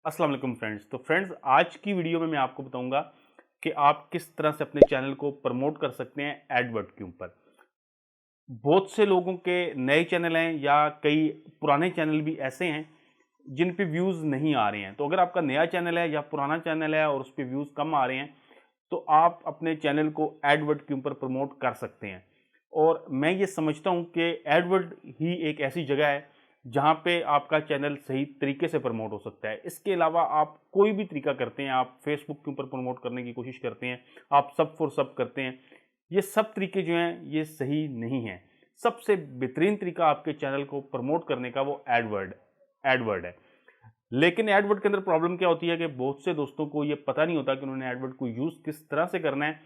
अस्सलाम वालेकुम फ्रेंड्स। तो फ्रेंड्स, आज की वीडियो में मैं आपको बताऊंगा कि आप किस तरह से अपने चैनल को प्रमोट कर सकते हैं एडवर्ड के ऊपर। बहुत से लोगों के नए चैनल हैं या कई पुराने चैनल भी ऐसे हैं जिन पे व्यूज़ नहीं आ रहे हैं। तो अगर आपका नया चैनल है या पुराना चैनल है और उस पे व्यूज़ कम आ रहे हैं, तो आप अपने चैनल को एडवर्ड के ऊपर प्रमोट कर सकते हैं। और मैं ये समझता हूँ कि एडवर्ड ही एक ऐसी जगह है जहाँ पे आपका चैनल सही तरीके से प्रमोट हो सकता है। इसके अलावा आप कोई भी तरीका करते हैं, आप फेसबुक के ऊपर प्रमोट करने की कोशिश करते हैं, आप सब फॉर सब करते हैं, ये सब तरीके जो हैं ये सही नहीं हैं। सबसे बेहतरीन तरीका आपके चैनल को प्रमोट करने का वो एडवर्ड है। लेकिन एडवर्ड के अंदर प्रॉब्लम क्या होती है कि बहुत से दोस्तों को ये पता नहीं होता कि उन्होंने एडवर्ड को यूज़ किस तरह से करना है।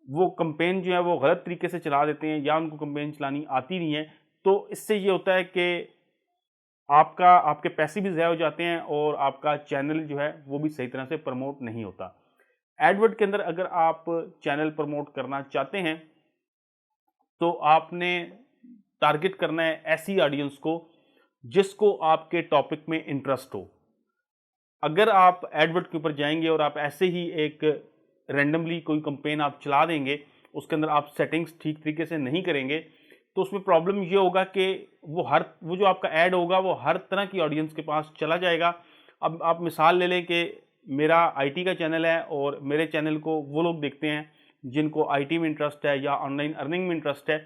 वो कैंपेन जो है वो गलत तरीके से चला देते हैं या उनको कैंपेन चलानी आती नहीं है। तो इससे ये होता है कि आपके पैसे भी ज़ाया हो जाते हैं और आपका चैनल जो है वो भी सही तरह से प्रमोट नहीं होता। एडवर्ड के अंदर अगर आप चैनल प्रमोट करना चाहते हैं, तो आपने टारगेट करना है ऐसी ऑडियंस को जिसको आपके टॉपिक में इंटरेस्ट हो। अगर आप एडवर्ड के ऊपर जाएंगे और आप ऐसे ही एक रैंडमली कोई कैंपेन आप चला देंगे, उसके अंदर आप सेटिंग्स ठीक तरीके से नहीं करेंगे, तो उसमें प्रॉब्लम ये होगा कि वो जो आपका ऐड होगा वो हर तरह की ऑडियंस के पास चला जाएगा। अब आप मिसाल ले लें कि मेरा आईटी का चैनल है और मेरे चैनल को वो लोग देखते हैं जिनको आईटी में इंटरेस्ट है या ऑनलाइन अर्निंग में इंटरेस्ट है।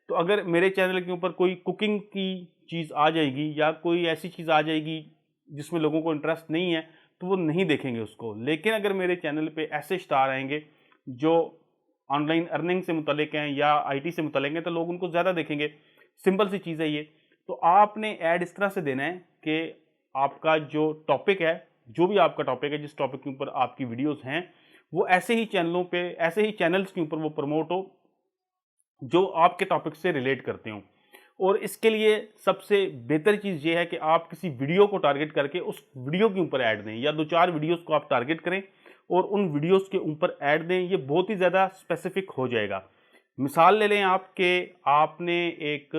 तो अगर मेरे चैनल के ऊपर कोई कुकिंग की चीज़ आ जाएगी या कोई ऐसी चीज़ आ जाएगी जिसमें लोगों को इंटरेस्ट नहीं है, तो वो नहीं देखेंगे उसको। लेकिन अगर मेरे चैनल पे ऐसे स्टार आएंगे जो ऑनलाइन अर्निंग से मुतल्लिक हैं या आईटी से मुतल्लिक हैं, तो लोग उनको ज़्यादा देखेंगे। सिंपल सी चीज़ है ये। तो आपने ऐड इस तरह से देना है कि आपका जो टॉपिक है, जो भी आपका टॉपिक है, जिस टॉपिक के ऊपर आपकी वीडियोस हैं, वो ऐसे ही चैनल्स के ऊपर वो प्रमोट हो जो आपके टॉपिक से रिलेट करते हों। और इसके लिए सबसे बेहतर चीज़ ये है कि आप किसी वीडियो को टारगेट करके उस वीडियो के ऊपर ऐड दें, या 2-4 वीडियोस को आप टारगेट करें और उन वीडियोस के ऊपर ऐड दें। ये बहुत ही ज़्यादा स्पेसिफिक हो जाएगा। मिसाल ले लें आप कि आपने एक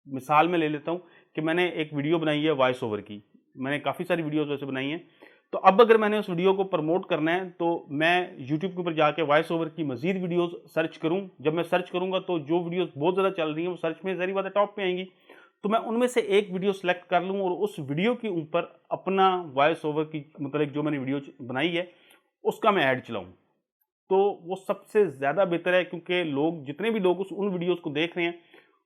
मिसाल मैं ले लेता हूँ कि मैंने एक वीडियो बनाई है वॉइस ओवर की। मैंने काफ़ी सारी वीडियोज़ वैसे बनाई हैं। तो अब अगर मैंने उस वीडियो को प्रमोट करना है, तो मैं यूट्यूब के ऊपर जाके वॉइस ओवर की मज़ीद वीडियोज़ सर्च करूँ। जब मैं सर्च करूँगा तो जो वीडियोज़ बहुत ज़्यादा चल रही हैं वो सर्च में ज़ाहिर बात है टॉप पे आएँगी। तो मैं उनमें से एक वीडियो सेलेक्ट कर लूँ और उस वीडियो के ऊपर अपना वॉइस ओवर की मतलब जो मैंने वीडियो बनाई है, उसका मैं ऐड चलाऊँ। तो वो सबसे ज़्यादा बेहतर है, क्योंकि लोग जितने भी लोग उस उन वीडियोज़ को देख रहे हैं,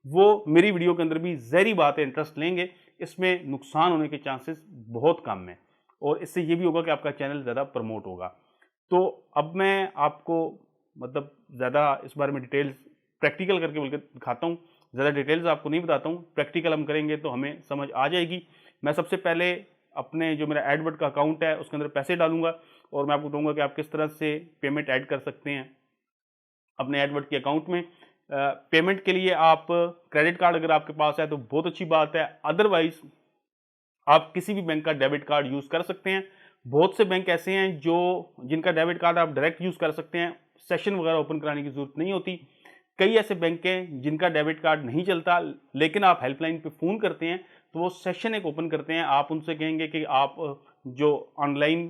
वो मेरी वीडियो के अंदर भी ज़ाहिर-सी बात है इंटरेस्ट लेंगे। इसमें नुकसान होने के चांसेस बहुत कम हैं और इससे ये भी होगा कि आपका चैनल ज़्यादा प्रमोट होगा। तो अब मैं आपको मतलब ज़्यादा इस बारे में डिटेल्स प्रैक्टिकल करके बल्कि दिखाता हूँ। ज़्यादा डिटेल्स आपको नहीं बताता हूँ, प्रैक्टिकल हम करेंगे तो हमें समझ आ जाएगी। मैं सबसे पहले अपने जो मेरा एडवर्ड का अकाउंट है उसके अंदर पैसे डालूँगा और मैं आपको बताऊँगा कि आप किस तरह से पेमेंट ऐड कर सकते हैं अपने एडवर्ड के अकाउंट में। पेमेंट के लिए आप क्रेडिट कार्ड अगर आपके पास है तो बहुत अच्छी बात है, अदरवाइज़ आप किसी भी बैंक का डेबिट कार्ड यूज़ कर सकते हैं। बहुत से बैंक ऐसे हैं जो जिनका डेबिट कार्ड आप डायरेक्ट यूज़ कर सकते हैं, सेशन वगैरह ओपन कराने की ज़रूरत नहीं होती। कई ऐसे बैंक हैं जिनका डेबिट कार्ड नहीं चलता, लेकिन आप हेल्पलाइन पे फ़ोन करते हैं तो वो सेशन एक ओपन करते हैं। आप उनसे कहेंगे कि आप जो ऑनलाइन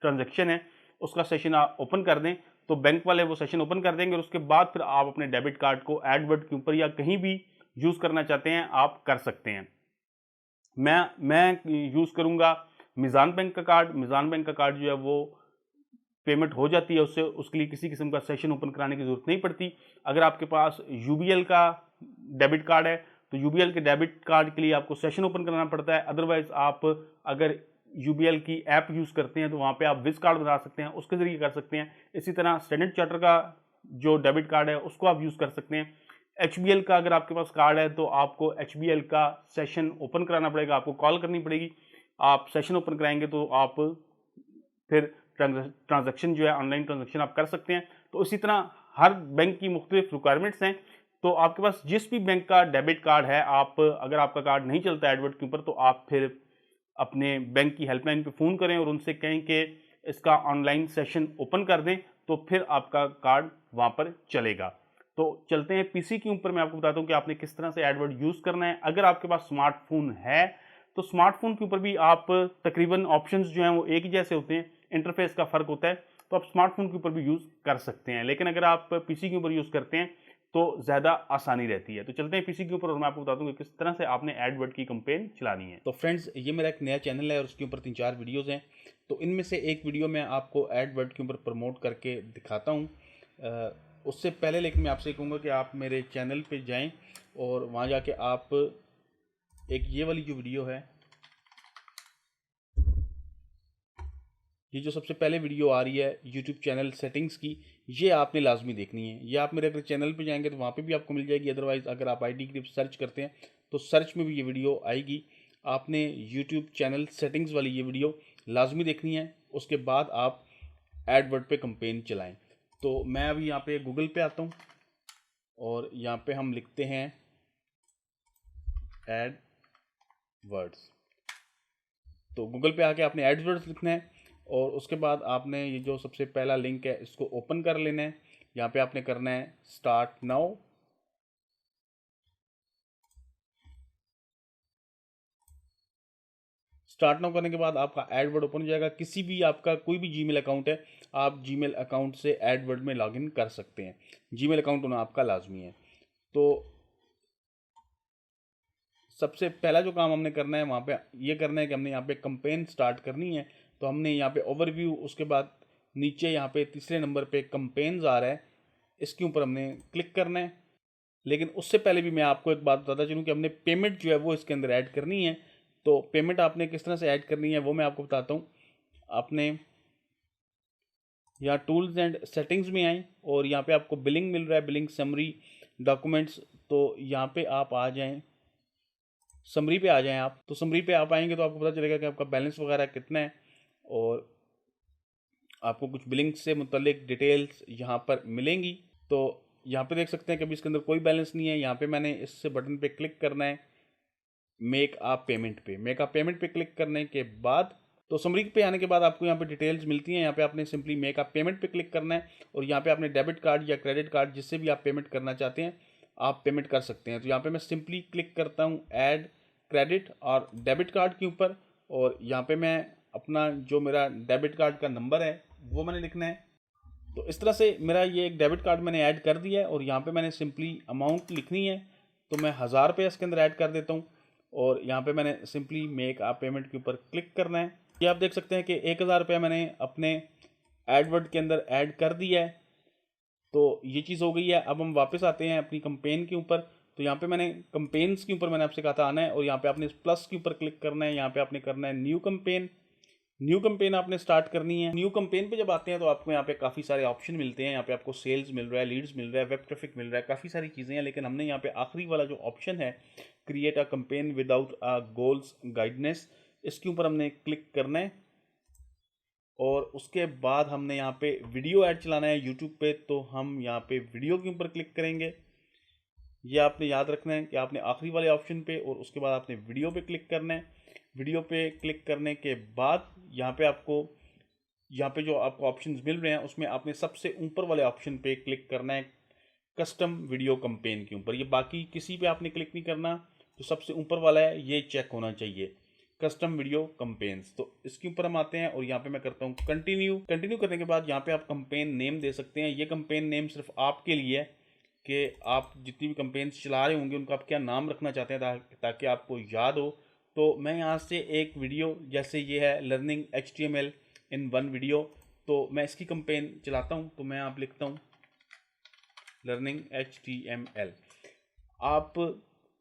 ट्रांज़ैक्शन है उसका सेशन आप ओपन कर दें, तो बैंक वाले वो सेशन ओपन कर देंगे और उसके बाद फिर आप अपने डेबिट कार्ड को एडवर्ड के ऊपर या कहीं भी यूज़ करना चाहते हैं, आप कर सकते हैं। मैं यूज़ करूँगा मीज़ान बैंक का कार्ड। मीज़ान बैंक का कार्ड जो है वो पेमेंट हो जाती है उससे, उसके लिए किसी किस्म का सेशन ओपन कराने की ज़रूरत नहीं पड़ती। अगर आपके पास यूबीएल का डेबिट कार्ड है, तो यूबीएल के डेबिट कार्ड के लिए आपको सेशन ओपन कराना पड़ता है। अदरवाइज़ आप अगर यूबीएल की ऐप यूज़ करते हैं तो वहाँ पे आप विज़ कार्ड बना सकते हैं, उसके ज़रिए कर सकते हैं। इसी तरह स्टैंडर्ड चार्टर का जो डेबिट कार्ड है उसको आप यूज़ कर सकते हैं। एचबीएल का अगर आपके पास कार्ड है तो आपको एचबीएल का सेशन ओपन कराना पड़ेगा, आपको कॉल करनी पड़ेगी। आप सेशन ओपन कराएँगे तो आप फिर ट्रांज़ैक्शन जो है ऑनलाइन ट्रांज़ैक्शन आप कर सकते हैं। तो इसी तरह हर बैंक की मुख्तलिफ रिक्वायरमेंट्स हैं। तो आपके पास जिस भी बैंक का डेबिट कार्ड है, आप अगर आपका कार्ड नहीं चलता एडवर्ड के ऊपर, तो आप फिर अपने बैंक की हेल्पलाइन पे फ़ोन करें और उनसे कहें कि इसका ऑनलाइन सेशन ओपन कर दें, तो फिर आपका कार्ड वहाँ पर चलेगा। तो चलते हैं पीसी के ऊपर। मैं आपको बताता हूँ कि आपने किस तरह से एडवर्ड यूज़ करना है। अगर आपके पास स्मार्टफ़ोन है तो स्मार्टफोन के ऊपर भी आप तकरीबन ऑप्शंस जो हैं वो एक ही जैसे होते हैं, इंटरफेस का फ़र्क होता है, तो आप स्मार्टफोन के ऊपर भी यूज़ कर सकते हैं। लेकिन अगर आप पीसी के ऊपर यूज़ करते हैं तो ज़्यादा आसानी रहती है। तो चलते हैं पीसी के ऊपर और मैं आपको बता दूँ कि किस तरह से आपने एडवर्ड की कैंपेन चलानी है। तो फ्रेंड्स, ये मेरा एक नया चैनल है और उसके ऊपर 3-4 वीडियोज़ हैं। तो इनमें से एक वीडियो मैं आपको एडवर्ड के ऊपर प्रमोट करके दिखाता हूँ। उससे पहले लेकिन मैं आपसे कहूँगा कि आप मेरे चैनल पे जाएँ और वहाँ जाके आप एक ये वाली जो वीडियो है, ये जो सबसे पहले वीडियो आ रही है यूट्यूब चैनल सेटिंग्स की, ये आपने लाजमी देखनी है। ये आप मेरे अगर चैनल पे जाएंगे तो वहाँ पे भी आपको मिल जाएगी, अदरवाइज़ अगर आप आईटी क्रिप सर्च करते हैं तो सर्च में भी ये वीडियो आएगी। आपने यूट्यूब चैनल सेटिंग्स वाली ये वीडियो लाजमी देखनी है, उसके बाद आप एडवर्ड पे कंपेन चलाएँ। तो मैं अभी यहाँ पे गूगल पे आता हूँ और यहाँ पे हम लिखते हैं एडवर्ड्स। तो गूगल पे आके आपने एडवर्ड्स लिखना है और उसके बाद आपने ये जो सबसे पहला लिंक है इसको ओपन कर लेना है। यहाँ पे आपने करना है स्टार्ट नाउ। स्टार्ट नाउ करने के बाद आपका एडवर्ड ओपन हो जाएगा। किसी भी आपका कोई भी जीमेल अकाउंट है, आप जीमेल अकाउंट से एडवर्ड में लॉगिन कर सकते हैं। जीमेल अकाउंट होना आपका लाजमी है। तो सबसे पहला जो काम हमने करना है वहाँ पे ये करना है कि हमने यहाँ पे कंपेन स्टार्ट करनी है। तो हमने यहाँ पे ओवरव्यू, उसके बाद नीचे यहाँ पे तीसरे नंबर पे कंपेन्स आ रहा है, इसके ऊपर हमने क्लिक करना है। लेकिन उससे पहले भी मैं आपको एक बात बताता चलूँ कि हमने पेमेंट जो है वो इसके अंदर ऐड करनी है। तो पेमेंट आपने किस तरह से ऐड करनी है वो मैं आपको बताता हूँ। आपने यहाँ टूल्स एंड सेटिंग्स में आए और यहाँ पे आपको बिलिंग मिल रहा है, बिलिंग समरी डॉक्यूमेंट्स। तो यहाँ पे आप आ जाएँ, समरी पे आ जाएं आप। तो समरी पे आप आएंगे तो आपको पता चलेगा कि आपका बैलेंस वगैरह कितना है और आपको कुछ बिलिंग से मुतल्लिक डिटेल्स यहाँ पर मिलेंगी। तो यहाँ पे देख सकते हैं कि अभी इसके अंदर कोई बैलेंस नहीं है। यहाँ पे मैंने इस बटन पे क्लिक करना है मेक आ पेमेंट पे। मेक आ पेमेंट पे क्लिक करने के बाद तो समरी पे आने के बाद आपको यहाँ पे डिटेल्स मिलती हैं। यहाँ पे आपने सिंपली मेक आ पेमेंट पे क्लिक करना है और यहाँ पे आपने डेबिट कार्ड या क्रेडिट कार्ड जिससे भी आप पेमेंट करना चाहते हैं आप पेमेंट कर सकते हैं। तो यहाँ पे मैं सिंपली क्लिक करता हूँ ऐड क्रेडिट और डेबिट कार्ड के ऊपर और यहाँ पे मैं अपना जो मेरा डेबिट कार्ड का नंबर है वो मैंने लिखना है। तो इस तरह से मेरा ये एक डेबिट कार्ड मैंने ऐड कर दिया है और यहाँ पे मैंने सिंपली अमाउंट लिखनी है। तो मैं 1000 रुपये इसके अंदर ऐड कर देता हूँ और यहाँ पे मैंने सिंपली मेक आ पेमेंट के ऊपर क्लिक करना है। ये आप देख सकते हैं कि 1000 रुपये मैंने अपने एडवर्ड के अंदर ऐड कर दिया है। तो ये चीज़ हो गई है। अब हम वापस आते हैं अपनी कंपेन के ऊपर। तो यहाँ पे मैंने कंपेन्स के ऊपर मैंने आपसे कहा था आना है और यहाँ पे आपने प्लस के ऊपर क्लिक करना है। यहाँ पे आपने करना है न्यू कंपेन। न्यू कंपेन आपने स्टार्ट करनी है। न्यू कंपेन पे जब आते हैं तो आपको यहाँ पे काफ़ी सारे ऑप्शन मिलते हैं। यहाँ पे आपको सेल्स मिल रहा है, लीड्स मिल रहा है, वेब ट्रैफिक मिल रहा है, काफ़ी सारी चीज़ें हैं। लेकिन हमने यहाँ पे आखिरी वाला जो ऑप्शन है create a campaign without a goals guidance, इसके ऊपर हमने क्लिक करना है और उसके बाद हमने यहाँ पे वीडियो ऐड चलाना है यूट्यूब पे। तो हम यहाँ पे वीडियो के ऊपर क्लिक करेंगे। ये आपने याद रखना है कि आपने आखिरी वाले ऑप्शन पे और उसके बाद आपने वीडियो पे क्लिक करना है। वीडियो पे क्लिक करने के बाद यहाँ पे जो आपको ऑप्शंस मिल रहे हैं उसमें आपने सबसे ऊपर वाले ऑप्शन पे क्लिक करना है कस्टम वीडियो कंपेन के ऊपर। ये बाकी किसी पे आपने क्लिक नहीं करना, जो सबसे ऊपर वाला है ये चेक होना चाहिए कस्टम वीडियो कंपेन्स। तो इसके ऊपर हम आते हैं और यहाँ पे मैं करता हूँ कंटिन्यू। कंटिन्यू करने के बाद यहाँ पे आप कंपेन नेम दे सकते हैं। ये कंपेन नेम सिर्फ आपके लिए है कि आप जितनी भी कंपेन्स चला रहे होंगे उनका आप क्या नाम रखना चाहते हैं ताकि आपको याद हो। तो मैं यहाँ से एक वीडियो, जैसे ये है लर्निंग HTML इन 1 वीडियो, तो मैं इसकी कंपेन चलाता हूँ। तो मैं यहाँ पे लिखता हूँ लर्निंग HTML। आप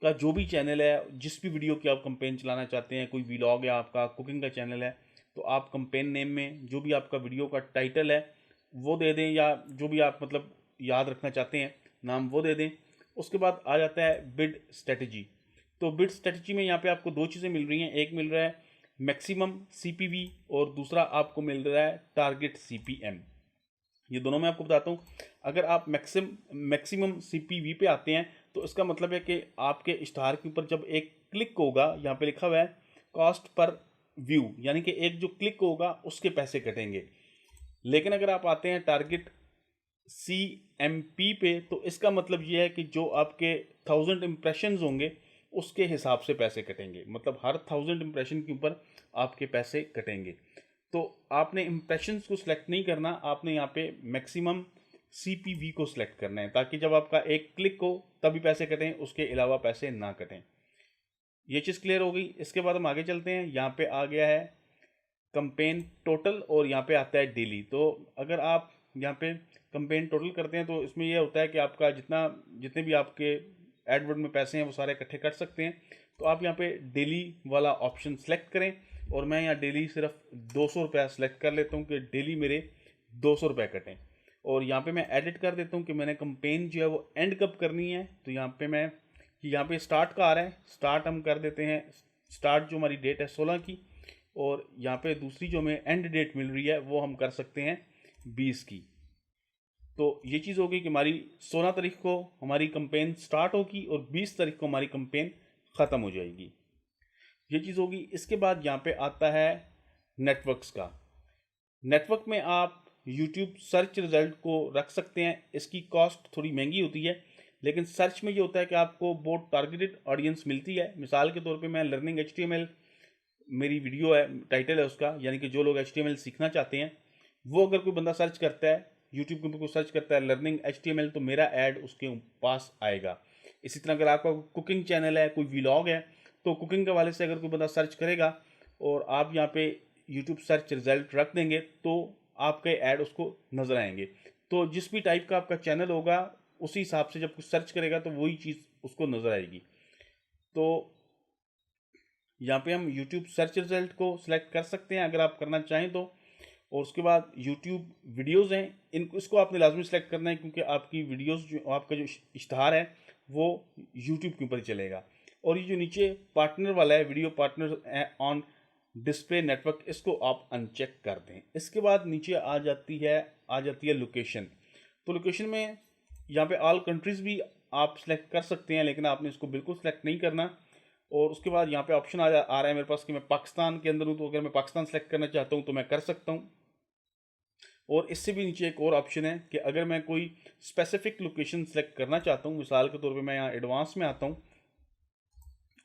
का जो भी चैनल है, जिस भी वीडियो की आप कंपेन चलाना चाहते हैं, कोई व्लॉग है आपका, कुकिंग का चैनल है, तो आप कंपेन नेम में जो भी आपका वीडियो का टाइटल है वो दे दें या जो भी आप मतलब याद रखना चाहते हैं नाम वो दे दें। उसके बाद आ जाता है बिड स्ट्रेटजी। तो बिड स्ट्रेटजी में यहाँ पे आपको 2 चीज़ें मिल रही हैं। एक मिल रहा है मैक्सिमम CPV और दूसरा आपको मिल रहा है टारगेट CPM। ये दोनों मैं आपको बताता हूँ। अगर आप मैक्सिमम CPV पे आते हैं तो इसका मतलब है कि आपके इश्तहार के ऊपर जब एक क्लिक होगा, यहाँ पे लिखा हुआ है कॉस्ट पर व्यू, यानी कि एक जो क्लिक होगा उसके पैसे कटेंगे। लेकिन अगर आप आते हैं टारगेट CMP पे तो इसका मतलब ये है कि जो आपके 1000 इम्प्रेशंस होंगे उसके हिसाब से पैसे कटेंगे, मतलब हर 1000 इंप्रेशन के ऊपर आपके पैसे कटेंगे। तो आपने इंप्रेशंस को सिलेक्ट नहीं करना, आपने यहाँ पे मैक्सिमम CPV को सिलेक्ट करना है, ताकि जब आपका एक क्लिक हो तभी पैसे कटें, उसके अलावा पैसे ना कटें। ये चीज़ क्लियर हो गई। इसके बाद हम आगे चलते हैं। यहाँ पे आ गया है कंपेन टोटल और यहाँ पे आता है डेली। तो अगर आप यहाँ पे कंपेन टोटल करते हैं तो इसमें यह होता है कि आपका जितने भी आपके एडवर्ड में पैसे हैं वो सारे इकट्ठे कर सकते हैं। तो आप यहाँ पे डेली वाला ऑप्शन सेलेक्ट करें और मैं यहाँ डेली सिर्फ 200 रुपया सेलेक्ट कर लेता हूँ कि डेली मेरे 200 रुपये कटें। और यहाँ पे मैं एडिट कर देता हूँ कि मैंने कंपेन जो है वो एंड कब करनी है। तो यहाँ पे मैं यहाँ पे स्टार्ट का आ रहा है, स्टार्ट हम कर देते हैं। स्टार्ट जो हमारी डेट है 16 की, और यहाँ पे दूसरी जो हमें एंड डेट मिल रही है वो हम कर सकते हैं 20 की। तो ये चीज़ होगी कि हमारी 16 तारीख को हमारी कंपेन स्टार्ट होगी और 20 तारीख को हमारी कंपेन ख़त्म हो जाएगी। ये चीज़ होगी। इसके बाद यहाँ पे आता है नेटवर्क्स का। नेटवर्क में आप यूट्यूब सर्च रिजल्ट को रख सकते हैं। इसकी कॉस्ट थोड़ी महंगी होती है, लेकिन सर्च में ये होता है कि आपको बहुत टारगेटेड ऑडियंस मिलती है। मिसाल के तौर पे मैं लर्निंग HTML मेरी वीडियो है, टाइटल है उसका, यानी कि जो लोग HTML सीखना चाहते हैं वो अगर कोई बंदा सर्च करता है यूट्यूब के ऊपर, कोई सर्च करता है लर्निंग HTML, तो मेरा ऐड उसके पास आएगा। इसी तरह अगर आपका कुकिंग चैनल है, कोई व्लॉग है, तो कुकिंग के वाले से अगर कोई बंदा सर्च करेगा और आप यहाँ पे यूट्यूब सर्च रिजल्ट रख देंगे तो आपके ऐड उसको नज़र आएंगे। तो जिस भी टाइप का आपका चैनल होगा उसी हिसाब से जब कुछ सर्च करेगा तो वही चीज़ उसको नज़र आएगी। तो यहाँ पे हम यूट्यूब सर्च रिजल्ट को सिलेक्ट कर सकते हैं अगर आप करना चाहें तो। और उसके बाद यूट्यूब वीडियोज़ हैं, इसको आपने लाजमी सेलेक्ट करना है, क्योंकि आपकी वीडियोज़ जो आपका जो इश्तहार है वो यूट्यूब के ऊपर ही चलेगा। और ये जो नीचे पार्टनर वाला है, video partner on display network, इसको आप अनचेक कर दें। इसके बाद नीचे आ जाती है लोकेशन। तो लोकेशन में यहाँ पे ऑल कंट्रीज़ भी आप सेलेक्ट कर सकते हैं, लेकिन आपने इसको बिल्कुल सेलेक्ट नहीं करना। और उसके बाद यहाँ पे ऑप्शन आ रहा है मेरे पास कि मैं पाकिस्तान के अंदर हूँ, तो अगर मैं पाकिस्तान सेलेक्ट करना चाहता हूँ तो मैं कर सकता हूँ। और इससे भी नीचे एक और ऑप्शन है कि अगर मैं कोई स्पेसिफिक लोकेशन सेलेक्ट करना चाहता हूँ, मिसाल के तौर पे मैं यहाँ एडवांस में आता हूँ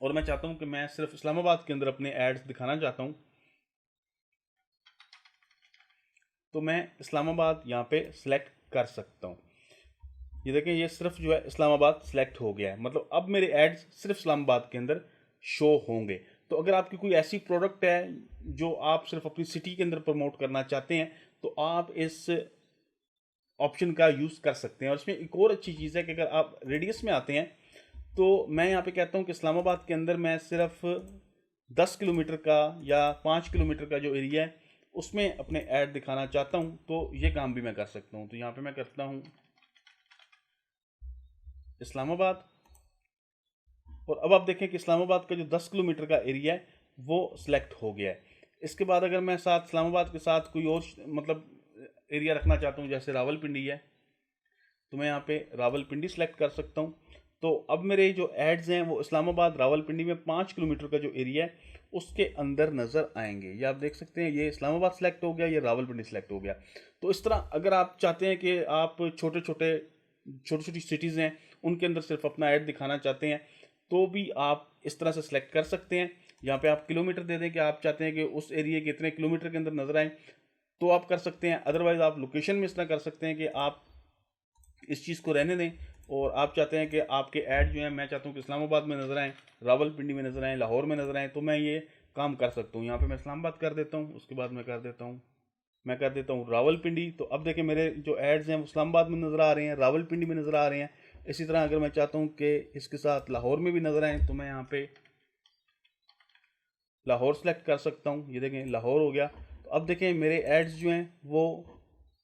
और मैं चाहता हूँ कि मैं सिर्फ इस्लामाबाद के अंदर अपने एड्स दिखाना चाहता हूँ, तो मैं इस्लामाबाद यहाँ पे सिलेक्ट कर सकता हूँ। ये देखें, ये सिर्फ जो है इस्लामाबाद सिलेक्ट हो गया है, मतलब अब मेरे एड्स सिर्फ इस्लामाबाद के अंदर शो होंगे। तो अगर आपकी कोई ऐसी प्रोडक्ट है जो आप सिर्फ अपनी सिटी के अंदर प्रमोट करना चाहते हैं तो आप इस ऑप्शन का यूज़ कर सकते हैं। और इसमें एक और अच्छी चीज़ है कि अगर आप रेडियस में आते हैं तो मैं यहाँ पे कहता हूँ कि इस्लामाबाद के अंदर मैं सिर्फ 10 किलोमीटर का या 5 किलोमीटर का जो एरिया है उसमें अपने ऐड दिखाना चाहता हूँ, तो ये काम भी मैं कर सकता हूँ। तो यहाँ पे मैं करता हूँ इस्लामाबाद, और अब आप देखें कि इस्लामाबाद का जो 10 किलोमीटर का एरिया है वो सिलेक्ट हो गया है। इसके बाद अगर मैं साथ इस्लामाबाद के साथ कोई और मतलब एरिया रखना चाहता हूँ, जैसे रावलपिंडी है, तो मैं यहाँ पे रावलपिंडी सेलेक्ट कर सकता हूँ। तो अब मेरे जो एड्स हैं वो इस्लामाबाद रावलपिंडी में 5 किलोमीटर का जो एरिया है उसके अंदर नज़र आएंगे। ये आप देख सकते हैं, ये इस्लामाबाद सेलेक्ट हो गया, ये रावलपिंडी सेलेक्ट हो गया। तो इस तरह अगर आप चाहते हैं कि आप छोटी छोटी सिटीज़ हैं उनके अंदर सिर्फ अपना ऐड दिखाना चाहते हैं, तो भी आप इस तरह से सिलेक्ट कर सकते हैं। यहाँ पे आप किलोमीटर दे दें कि आप चाहते हैं कि उस एरिया के इतने किलोमीटर के अंदर नजर आए, तो आप कर सकते हैं। अदरवाइज आप लोकेशन में इस तरह कर सकते हैं कि आप इस चीज़ को रहने दें और आप चाहते हैं कि आपके ऐड जो है, मैं चाहता हूँ कि इस्लामाबाद में नजर आएँ, रावलपिंडी में नजर आएँ, लाहौर में नजर आएँ, तो मैं ये काम कर सकता हूँ। यहाँ पे मैं इस्लामाबाद कर देता हूँ, उसके बाद मैं कर देता हूँ रावलपिंडी। तो अब देखें मेरे जो एड्स हैं वो इस्लामाबाद में नज़र आ रहे हैं, रावलपिंडी में नज़र आ रहे हैं। इसी तरह अगर मैं चाहता हूँ कि इसके साथ लाहौर में भी नज़र आएँ, तो मैं यहाँ पे लाहौर सेलेक्ट कर सकता हूँ। ये देखें लाहौर हो गया। तो अब देखें मेरे एड्स जो हैं वो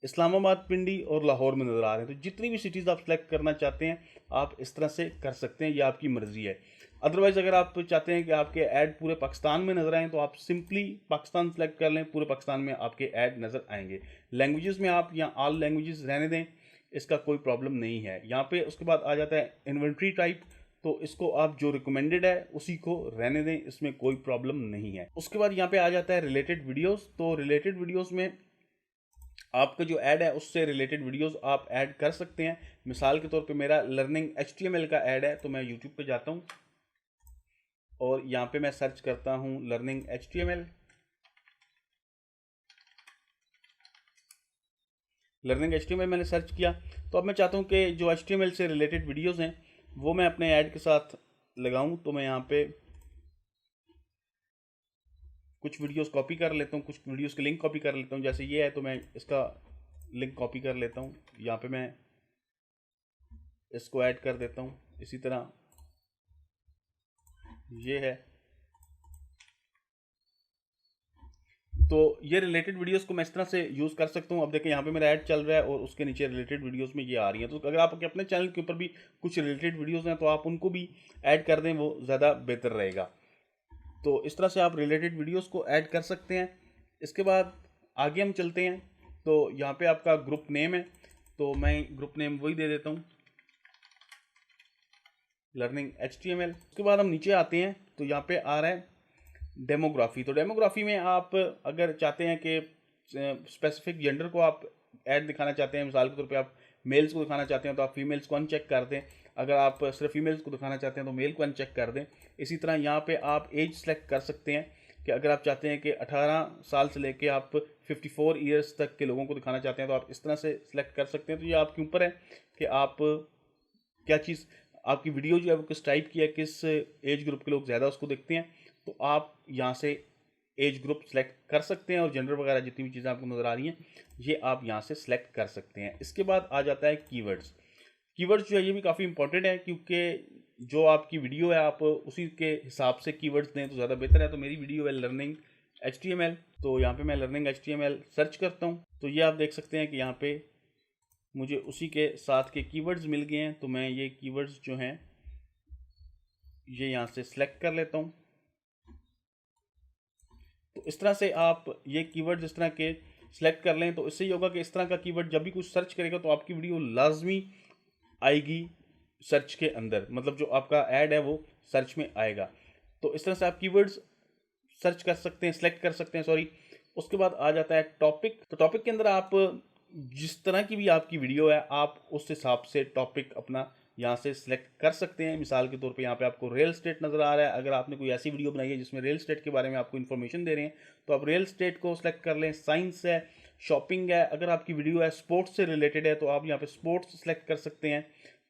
इस्लामाबाद, पिंडी और लाहौर में नज़र आ रहे हैं। तो जितनी भी सिटीज़ आप सेलेक्ट करना चाहते हैं आप इस तरह से कर सकते हैं, ये आपकी मर्ज़ी है। अदरवाइज़ अगर आप चाहते हैं कि आपके ऐड पूरे पाकिस्तान में नज़र आएँ तो आप सिंपली पाकिस्तान सेलेक्ट कर लें, पूरे पाकिस्तान में आपके ऐड नज़र आएंगे। लैंग्वेजेस में आप यहाँ ऑल लैंग्वेजेस रहने दें, इसका कोई प्रॉब्लम नहीं है। यहाँ पे उसके बाद आ जाता है इन्वेंट्री टाइप, तो इसको आप जो रिकमेंडेड है उसी को रहने दें, इसमें कोई प्रॉब्लम नहीं है। उसके बाद यहाँ पे आ जाता है रिलेटेड वीडियोस। तो रिलेटेड वीडियोस में आपका जो ऐड है उससे रिलेटेड वीडियोस आप ऐड कर सकते हैं। मिसाल के तौर पे मेरा लर्निंग HTML का ऐड है, तो मैं यूट्यूब पे जाता हूँ और यहाँ पे मैं सर्च करता हूँ लर्निंग HTML। लर्निंग HTML मैंने सर्च किया। तो अब मैं चाहता हूँ कि जो HTML से रिलेटेड वीडियोज़ हैं वो मैं अपने ऐड के साथ लगाऊँ। तो मैं यहाँ पे कुछ वीडियोस कॉपी कर लेता हूँ, कुछ वीडियोस के लिंक कॉपी कर लेता हूँ। जैसे ये है तो मैं इसका लिंक कॉपी कर लेता हूँ, यहाँ पे मैं इसको ऐड कर देता हूँ। इसी तरह ये है, तो ये रिलेटेड वीडियोस को मैं इस तरह से यूज़ कर सकता हूँ। अब देखिए यहाँ पे मेरा ऐड चल रहा है और उसके नीचे रिलेटेड वीडियोस में ये आ रही हैं। तो अगर आपके अपने चैनल के ऊपर भी कुछ रिलेटेड वीडियोस हैं तो आप उनको भी ऐड कर दें, वो ज़्यादा बेहतर रहेगा। तो इस तरह से आप रिलेटेड वीडियोस को ऐड कर सकते हैं। इसके बाद आगे हम चलते हैं। तो यहाँ पे आपका ग्रुप नेम है, तो मैं ग्रुप नेम वही दे देता हूँ, लर्निंग HTML। उसके बाद हम नीचे आते हैं तो यहाँ पे आ रहा है डेमोग्राफी। तो डेमोग्राफी में आप अगर चाहते हैं कि स्पेसिफिक जेंडर को आप ऐड दिखाना चाहते हैं, मिसाल के तौर पे आप मेल्स को दिखाना चाहते हैं तो आप फीमेल्स को अनचेक कर दें। अगर आप सिर्फ फीमेल्स को दिखाना चाहते हैं तो मेल को अनचेक कर दें। इसी तरह यहाँ पे आप एज सेलेक्ट कर सकते हैं कि अगर आप चाहते हैं कि 18 साल से लेके आप 54 ईयर्स तक के लोगों को दिखाना चाहते हैं तो आप इस तरह से सिलेक्ट कर सकते हैं। तो ये आपके ऊपर है कि आप क्या चीज़, आपकी वीडियो जो है वो किस टाइप की है, किस एज ग्रुप के लोग ज़्यादा उसको देखते हैं। तो आप यहाँ से एज ग्रुप सेलेक्ट कर सकते हैं और जेंडर वगैरह जितनी भी चीज़ें आपको नज़र आ रही हैं ये आप यहाँ से सिलेक्ट कर सकते हैं। इसके बाद आ जाता है कीवर्ड्स। कीवर्ड्स जो है ये भी काफ़ी इंपॉर्टेंट है, क्योंकि जो आपकी वीडियो है आप उसी के हिसाब से कीवर्ड्स दें तो ज़्यादा बेहतर है। तो मेरी वीडियो है लर्निंग HTML, तो यहाँ पे मैं लर्निंग HTML सर्च करता हूँ तो ये आप देख सकते हैं कि यहाँ पे मुझे उसी के साथ के कीवर्ड्स मिल गए हैं। तो मैं ये कीवर्ड्स जो हैं ये यहाँ से सिलेक्ट कर लेता हूँ। तो इस तरह से आप ये कीवर्ड्स इस तरह के सिलेक्ट कर लें तो इससे ये होगा कि इस तरह का कीवर्ड जब भी कुछ सर्च करेगा तो आपकी वीडियो लाजमी आएगी सर्च के अंदर, मतलब जो आपका ऐड है वो सर्च में आएगा। तो इस तरह से आप कीवर्ड्स सर्च कर सकते हैं, सिलेक्ट कर सकते हैं, सॉरी। उसके बाद आ जाता है टॉपिक। तो टॉपिक के अंदर आप जिस तरह की भी आपकी वीडियो है आप उस हिसाब से टॉपिक अपना यहाँ से सिलेक्ट कर सकते हैं। मिसाल के तौर पे यहाँ पे आपको रियल एस्टेट नज़र आ रहा है। अगर आपने कोई ऐसी वीडियो बनाई है जिसमें रियल एस्टेट के बारे में आपको इन्फॉर्मेशन दे रहे हैं तो आप रियल एस्टेट को सिलेक्ट कर लें। साइंस है, शॉपिंग है, अगर आपकी वीडियो है स्पोर्ट्स से रिलेटेड है तो आप यहाँ पे स्पोर्ट्स सेलेक्ट कर सकते हैं।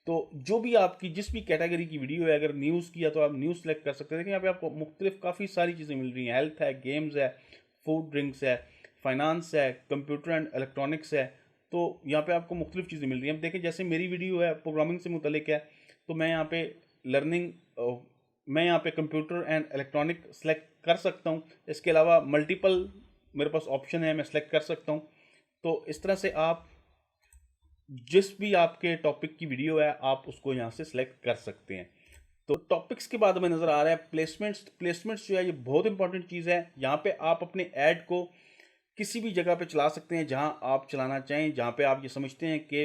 तो जो भी आपकी जिस भी कैटेगरी की वीडियो है, अगर न्यूज़ की है तो आप न्यूज़ सेलेक्ट कर सकते हैं। देखिए यहाँ पे आपको मुख्तलिफ काफ़ी सारी चीज़ें मिल रही हैं, हेल्थ है, गेम्स है, फूड ड्रिंक्स है, फाइनेंस है, कंप्यूटर एंड इलेक्ट्रॉनिक्स है। तो यहाँ पे आपको मुख्तलिफ चीज़ें मिल रही हैं। अब देखें जैसे मेरी वीडियो है प्रोग्रामिंग से मुतलिक है तो मैं यहाँ पे लर्निंग मैं यहाँ पे कंप्यूटर एंड इलेक्ट्रॉनिक सेलेक्ट कर सकता हूँ। इसके अलावा मल्टीपल मेरे पास ऑप्शन है, मैं सेलेक्ट कर सकता हूँ। तो इस तरह से आप जिस भी आपके टॉपिक की वीडियो है आप उसको यहाँ से सिलेक्ट कर सकते हैं। तो टॉपिक्स के बाद हमें नज़र आ रहा है प्लेसमेंट्स। प्लेसमेंट्स जो है ये बहुत इंपॉर्टेंट चीज़ है। यहाँ पे आप अपने ऐड को किसी भी जगह पे चला सकते हैं जहाँ आप चलाना चाहें, जहाँ पे आप ये समझते हैं कि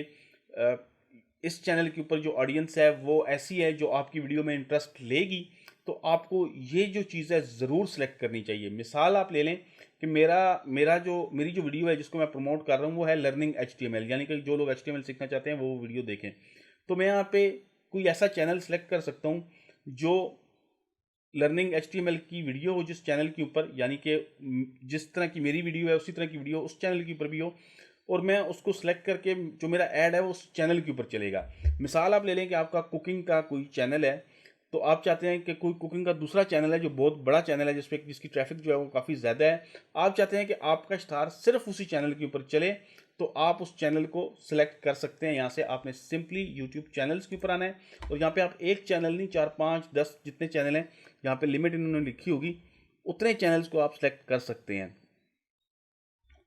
इस चैनल के ऊपर जो ऑडियंस है वो ऐसी है जो आपकी वीडियो में इंटरेस्ट लेगी। तो आपको ये जो चीज़ है ज़रूर सेलेक्ट करनी चाहिए। मिसाल आप ले लें कि मेरी जो वीडियो है जिसको मैं प्रमोट कर रहा हूँ वो है लर्निंग HTML, यानी कि जो लोग HTML सीखना चाहते हैं वो वीडियो देखें। तो मैं यहाँ पे कोई ऐसा चैनल सेलेक्ट कर सकता हूँ जो लर्निंग HTML की वीडियो हो जिस चैनल के ऊपर, यानी कि जिस तरह की मेरी वीडियो है उसी तरह की वीडियो उस चैनल के ऊपर भी हो, और मैं उसको सेलेक्ट करके जो मेरा ऐड है वो उस चैनल के ऊपर चलेगा। मिसाल आप ले लें कि आपका कुकिंग का कोई चैनल है तो आप चाहते हैं कि कोई कुकिंग का दूसरा चैनल है जो बहुत बड़ा चैनल है जिसकी ट्रैफिक जो है वो काफ़ी ज़्यादा है, आप चाहते हैं कि आपका स्टार सिर्फ उसी चैनल के ऊपर चले तो आप उस चैनल को सिलेक्ट कर सकते हैं। यहाँ से आपने सिंपली यूट्यूब चैनल्स के ऊपर आना है और यहाँ पे आप एक चैनल नहीं 4 5 10 जितने चैनल हैं यहाँ पे लिमिट इन्होंने लिखी होगी उतने चैनल्स को आप सेलेक्ट कर सकते हैं।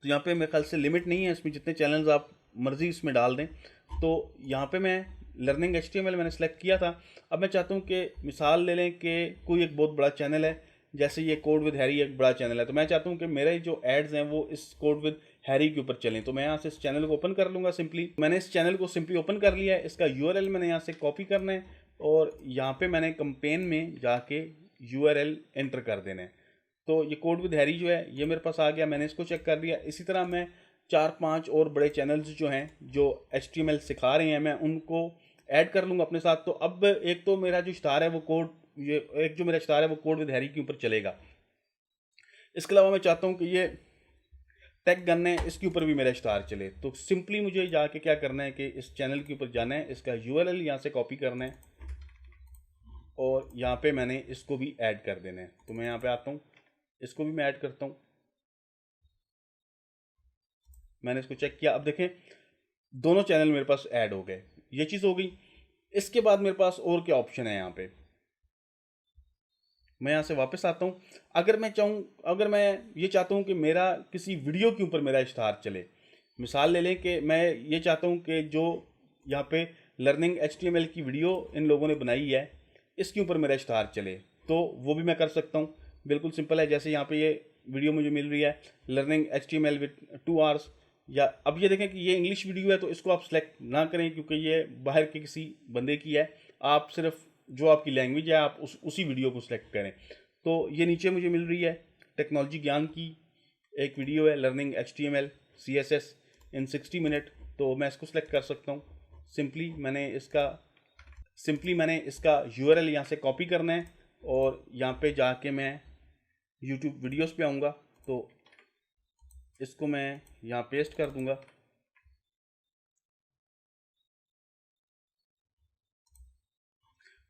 तो यहाँ पे मेरे ख्याल से लिमिट नहीं है, इसमें जितने चैनल्स आप मर्जी इसमें डाल दें। तो यहाँ पे मैं लर्निंग HTML मैंने सेलेक्ट किया था। अब मैं चाहता हूँ कि मिसाल ले लें कि कोई एक बहुत बड़ा चैनल है, जैसे ये कोड विद हैरी एक बड़ा चैनल है, तो मैं चाहता हूँ कि मेरे जो एड्स हैं वो इस कोड विद हैरी के ऊपर चलें। तो मैं यहाँ से इस चैनल को ओपन कर लूँगा। सिंपली मैंने इस चैनल को सिंपली ओपन कर लिया है। इसका URL मैंने यहाँ से कॉपी करना है और यहाँ पे मैंने कंपेन में जाके URL एंटर कर देना है। तो ये कोड विद हैरी जो है ये मेरे पास आ गया, मैंने इसको चेक कर लिया। इसी तरह मैं 4 5 और बड़े चैनल्स जो हैं जो HTML सिखा रहे हैं मैं उनको ऐड कर लूँगा अपने साथ। तो अब एक तो मेरा जो स्टार है वो कोड ये एक जो मेरा स्टार है वो कोड विद हैरी के ऊपर चलेगा। इसके अलावा मैं चाहता हूँ कि ये टेक गन है इसके ऊपर भी मेरा स्टार चले। तो सिंपली मुझे जाके क्या करना है कि इस चैनल के ऊपर जाना है, इसका यूआरएल यहाँ से कॉपी करना है और यहाँ पे मैंने इसको भी ऐड कर देना है। तो मैं यहाँ पे आता हूँ, इसको भी मैं ऐड करता हूँ। मैंने इसको चेक किया, अब देखें दोनों चैनल मेरे पास ऐड हो गए, ये चीज़ हो गई। इसके बाद मेरे पास और क्या ऑप्शन है यहाँ पे, मैं यहाँ से वापस आता हूँ। अगर मैं चाहूँ, अगर मैं ये चाहता हूँ कि मेरा किसी वीडियो के ऊपर मेरा स्टार चले, मिसाल ले लें कि मैं ये चाहता हूँ कि जो यहाँ पे लर्निंग HTML की वीडियो इन लोगों ने बनाई है इसके ऊपर मेरा स्टार चले, तो वो भी मैं कर सकता हूँ। बिल्कुल सिंपल है, जैसे यहाँ पे ये वीडियो मुझे मिल रही है लर्निंग HTML विद 2 आवर्स, या अब ये देखें कि ये इंग्लिश वीडियो है तो इसको आप सेलेक्ट ना करें क्योंकि ये बाहर के किसी बंदे की है। आप सिर्फ जो आपकी लैंग्वेज है आप उसी वीडियो को सिलेक्ट करें। तो ये नीचे मुझे मिल रही है टेक्नोलॉजी ज्ञान की एक वीडियो है लर्निंग HTML CSS इन 60 मिनट, तो मैं इसको सिलेक्ट कर सकता हूँ। सिंपली मैंने इसका यूआरएल यहाँ से कॉपी करना है और यहाँ पे जाके मैं यूट्यूब वीडियोस पे आऊँगा, तो इसको मैं यहाँ पेस्ट कर दूँगा।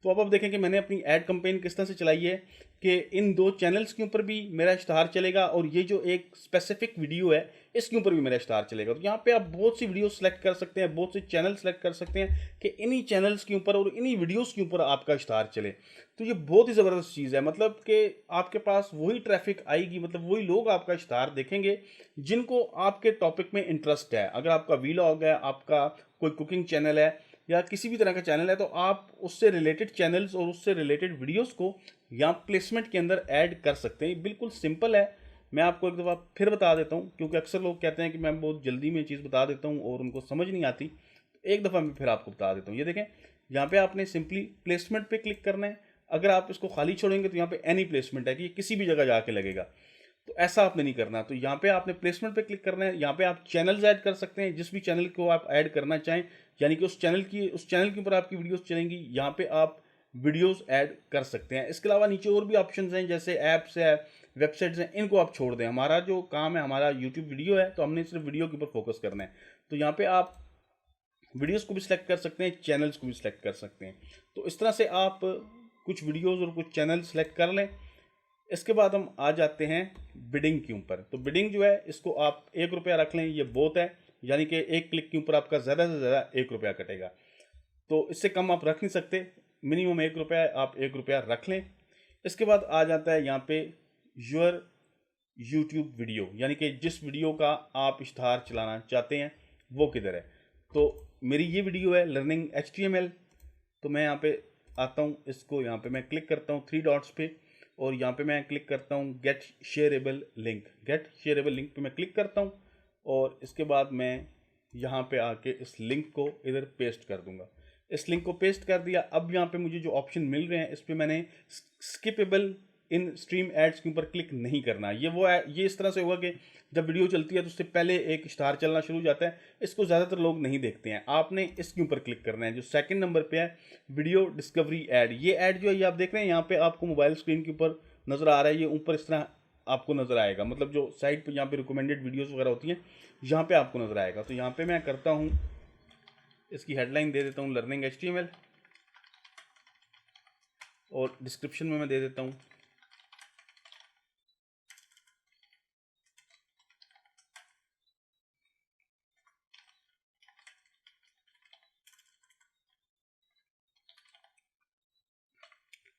तो अब आप देखें कि मैंने अपनी ऐड कैंपेन किस तरह से चलाई है कि इन 2 चैनल्स के ऊपर भी मेरा स्टार चलेगा और ये जो एक स्पेसिफिक वीडियो है इसके ऊपर भी मेरा स्टार चलेगा। तो यहाँ पे आप बहुत सी वीडियो सेलेक्ट कर सकते हैं, बहुत से चैनल सेलेक्ट कर सकते हैं कि इन्हीं चैनल्स के ऊपर और इन्हीं वीडियोस के ऊपर आपका स्टार चले। तो ये बहुत ही ज़बरदस्त चीज़ है, मतलब कि आपके पास वही ट्रैफिक आएगी, मतलब वही लोग आपका स्टार देखेंगे जिनको आपके टॉपिक में इंटरेस्ट है। अगर आपका वीलॉग है, आपका कोई कुकिंग चैनल है या किसी भी तरह का चैनल है, तो आप उससे रिलेटेड चैनल्स और उससे रिलेटेड वीडियोस को यहाँ प्लेसमेंट के अंदर ऐड कर सकते हैं। बिल्कुल सिंपल है, मैं आपको एक दफ़ा फिर बता देता हूँ क्योंकि अक्सर लोग कहते हैं कि मैं बहुत जल्दी में चीज़ बता देता हूँ और उनको समझ नहीं आती। तो एक दफ़ा मैं फिर आपको बता देता हूँ। ये देखें यहाँ पे आपने सिंपली प्लेसमेंट पे क्लिक करना है। अगर आप इसको खाली छोड़ेंगे तो यहाँ पे एनी प्लेसमेंट है कि ये किसी भी जगह जाके लगेगा, तो ऐसा आपने नहीं करना। तो यहाँ पे आपने प्लेसमेंट पे क्लिक करना है। यहाँ पे आप चैनल्स ऐड कर सकते हैं, जिस भी चैनल को आप ऐड करना चाहें, यानी कि उस चैनल के ऊपर आपकी वीडियोस चलेंगी, यहाँ पे आप वीडियोस ऐड कर सकते हैं। इसके अलावा नीचे और भी ऑप्शंस हैं जैसे ऐप्स है, वेबसाइट्स हैं, इनको आप छोड़ दें। हमारा जो काम है, हमारा यूट्यूब वीडियो है, तो हमने सिर्फ वीडियो के ऊपर फोकस करना है। तो यहाँ पे आप वीडियोस को भी सिलेक्ट कर सकते हैं, चैनल्स को भी सिलेक्ट कर सकते हैं। तो इस तरह से आप कुछ वीडियोस और कुछ चैनल सेलेक्ट कर लें। इसके बाद हम आ जाते हैं बिडिंग के ऊपर। तो बिडिंग जो है इसको आप 1 रुपया रख लें, ये बहुत है, यानी कि एक क्लिक के ऊपर आपका ज़्यादा से ज़्यादा 1 रुपया कटेगा। तो इससे कम आप रख नहीं सकते, मिनिमम 1 रुपया, आप 1 रुपया रख लें। इसके बाद आ जाता है यहाँ पे योर यूट्यूब वीडियो, यानी कि जिस वीडियो का आप इश्तहार चलाना चाहते हैं वो किधर है। तो मेरी ये वीडियो है लर्निंग HTML, तो मैं यहाँ पे आता हूँ, इसको यहाँ पे मैं क्लिक करता हूँ 3 डॉट्स पे और यहाँ पे मैं क्लिक करता हूँ गेट शेयरेबल लिंक पे मैं क्लिक करता हूँ और इसके बाद मैं यहाँ पे आके इस लिंक को इधर पेस्ट कर दूंगा। इस लिंक को पेस्ट कर दिया। अब यहाँ पे मुझे जो ऑप्शन मिल रहे हैं इस पर मैंने स्किपेबल इन स्ट्रीम एड्स के ऊपर क्लिक नहीं करना। ये इस तरह से होगा कि जब वीडियो चलती है तो उससे पहले एक स्टार चलना शुरू हो जाता है, इसको ज़्यादातर लोग नहीं देखते हैं। आपने इसके ऊपर क्लिक करना है जो सेकंड नंबर पे है, वीडियो डिस्कवरी ऐड। ये ऐड जो है ये आप देख रहे हैं यहाँ पे आपको मोबाइल स्क्रीन के ऊपर नज़र आ रहा है, ये ऊपर इस तरह आपको नज़र आएगा, मतलब जो साइड पर यहाँ पे रिकमेंडेड वीडियोज़ वगैरह होती हैं यहाँ पर आपको नज़र आएगा। तो यहाँ पर मैं करता हूँ, इसकी हेडलाइन दे देता हूँ लर्निंग HTML और डिस्क्रिप्शन में मैं दे देता हूँ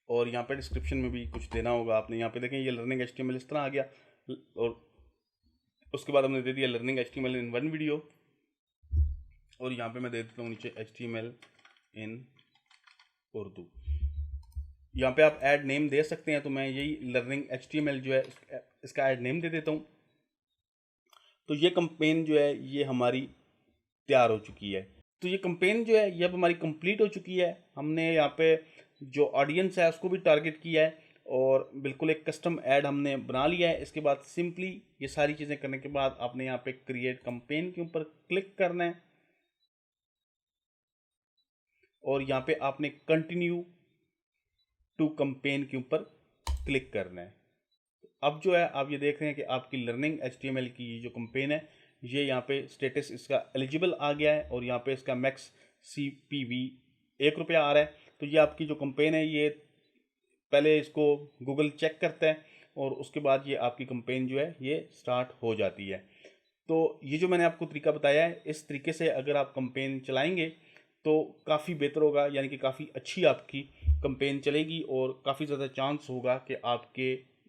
और यहाँ पे डिस्क्रिप्शन में भी कुछ देना होगा आपने। यहाँ पे देखें ये लर्निंग HTML इस तरह आ गया और उसके बाद हमने दे दिया लर्निंग HTML इन 1 वीडियो और यहाँ पे मैं दे देता हूँ नीचे HTML इन उर्दू। यहाँ पे आप ऐड नेम दे सकते हैं, तो मैं यही लर्निंग HTML जो है इसका ऐड नेम दे देता हूँ। तो ये कंपेन जो है ये हमारी तैयार हो चुकी है। तो ये कंपेन जो है ये अब हमारी कंप्लीट हो चुकी है। हमने यहाँ पे जो ऑडियंस है उसको भी टारगेट किया है और बिल्कुल एक कस्टम ऐड हमने बना लिया है। इसके बाद सिंपली ये सारी चीज़ें करने के बाद आपने यहाँ पे क्रिएट कंपेन के ऊपर क्लिक करना है और यहाँ पे आपने कंटिन्यू टू कंपेन के ऊपर क्लिक करना है। अब जो है आप ये देख रहे हैं कि आपकी लर्निंग HTML की जो कंपेन है ये यहाँ पे स्टेटस इसका एलिजिबल आ गया है और यहाँ पे इसका मैक्स CPV ₹1 आ रहा है। तो ये आपकी जो कंपेन है ये पहले इसको गूगल चेक करता है और उसके बाद ये आपकी कंपेन जो है ये स्टार्ट हो जाती है। तो ये जो मैंने आपको तरीका बताया है इस तरीके से अगर आप कंपेन चलाएंगे तो काफ़ी बेहतर होगा, यानी कि काफ़ी अच्छी आपकी कंपेन चलेगी और काफ़ी ज़्यादा चांस होगा कि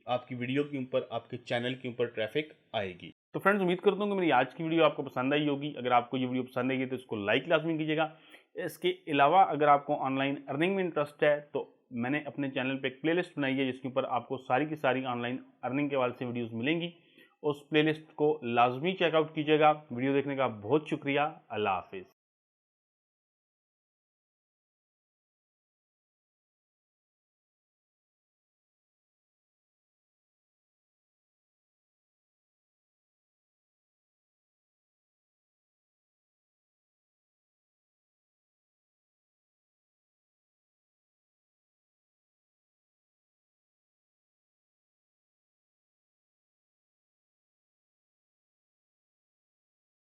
आपकी वीडियो के ऊपर, आपके चैनल के ऊपर ट्रैफिक आएगी। तो फ्रेंड्स, उम्मीद करता हूँ कि मेरी आज की वीडियो आपको पसंद आई होगी। अगर आपको ये वीडियो पसंद आई तो इसको लाइक लाजमी कीजिएगा। इसके अलावा अगर आपको ऑनलाइन अर्निंग में इंटरेस्ट है तो मैंने अपने चैनल पे एक प्लेलिस्ट बनाई है जिसके ऊपर आपको सारी की सारी ऑनलाइन अर्निंग के हवाले से वीडियोस मिलेंगी। उस प्लेलिस्ट को लाजमी चेकआउट कीजिएगा। वीडियो देखने का बहुत शुक्रिया। अल्लाह हाफिज़।